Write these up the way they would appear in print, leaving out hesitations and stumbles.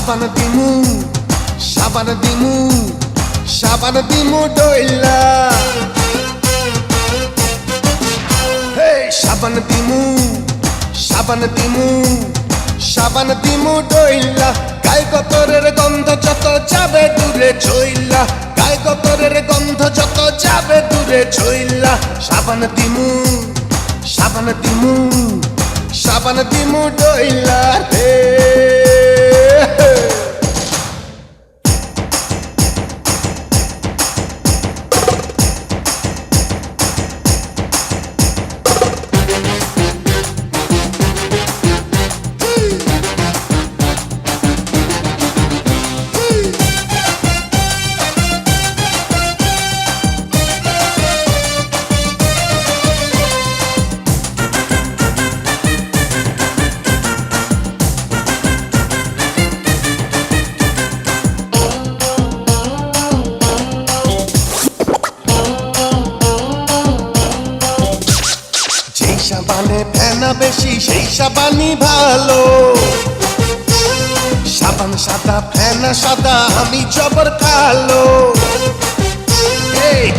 সাবান দিমু সাবান দিমু সাবান দিমু ডইলা হে সাবান দিমু সাবান দিমু সাবান দিমু ডইলা গায়ে গতরের গন্ধ যত যাবে দূরে ছইলা গায়ে গতরের গন্ধ যত যাবে দূরে ছইলা সাবান দিমু সাবান দিমু সাবান দিমু ডইলা হে সাবানে ফেনা বেশি সেই সাবানই ভালো সাবান সাদা ফেনা সাদা আমি জবর কালো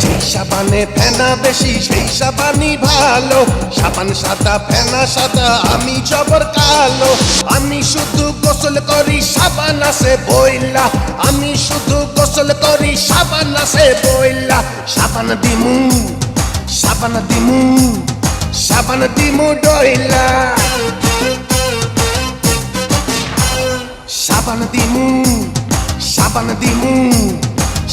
যে সাবানে ফেনা বেশি সেই সাবানই ভালো সাবান সাদা ফেনা সাদা আমি জবর কালো আমি শুধু গোসল করি সাবান আছে বইলা আমি শুধু গোসল করি সাবান আছে বইলা সাবান দিমু সাবান দিমু সাবান দিমু ডইলা সাবান দিমু সাবান দিমু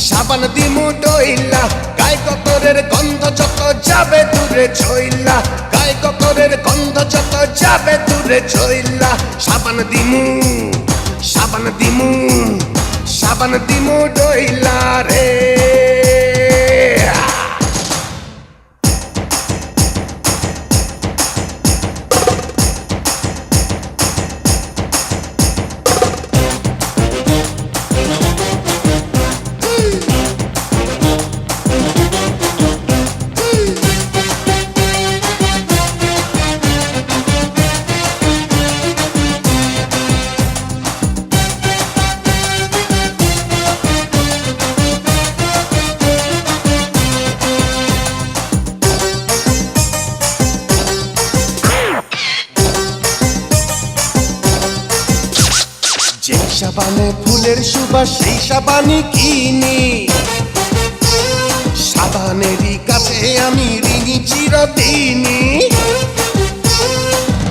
সাবান দিমু ডইলা গায়ে গতরের গন্ধ যত যাবে দূরে ছইলা গায়ে গতরের গন্ধ যত যাবে দূরে ছইলা সাবান দিমু সাবান দিমু সাবান দিমু ডইলা রে যে সাবানে ফুলের সুবাস সেই সাবানই কিনি সাবানেরই কাছে আমি ঋণী চিরদিনই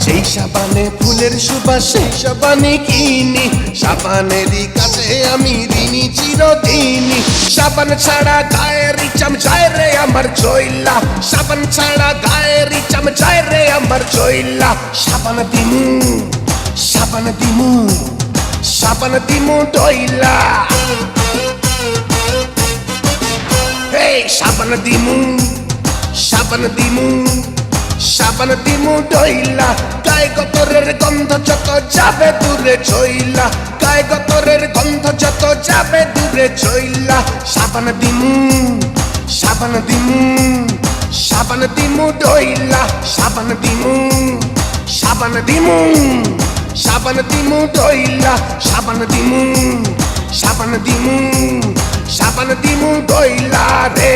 যেই সাবানে ফুলের সুবাস সেই সাবানই কিনি সাবানেরই কাছে আমি ঋণী চিরদিনই সাবান ছাড়া গায়ের চাম যায় রে আমার চইলা সাবান ছাড়া গায়ের চাম যায় রে আমার চইলা সাবান দিমু সাবান দিমু সাবান দিমু ডইলা হে সাবান দিমু সাবান দিমু সাবান দিমু ডইলা গায়ে গতরের গন্ধ যত যাবে দূরে ছইলা গায়ে গতরের গন্ধ যত যাবে দূরে ছইলা সাবান দিমু সাবান দিমু সাবান দিমু ডইলা সাবান দিমু সাবান দিমু সাবান দিমু ডইলা সাবান দিমু সাবান দিমু সাবান দিমু ডইলা রে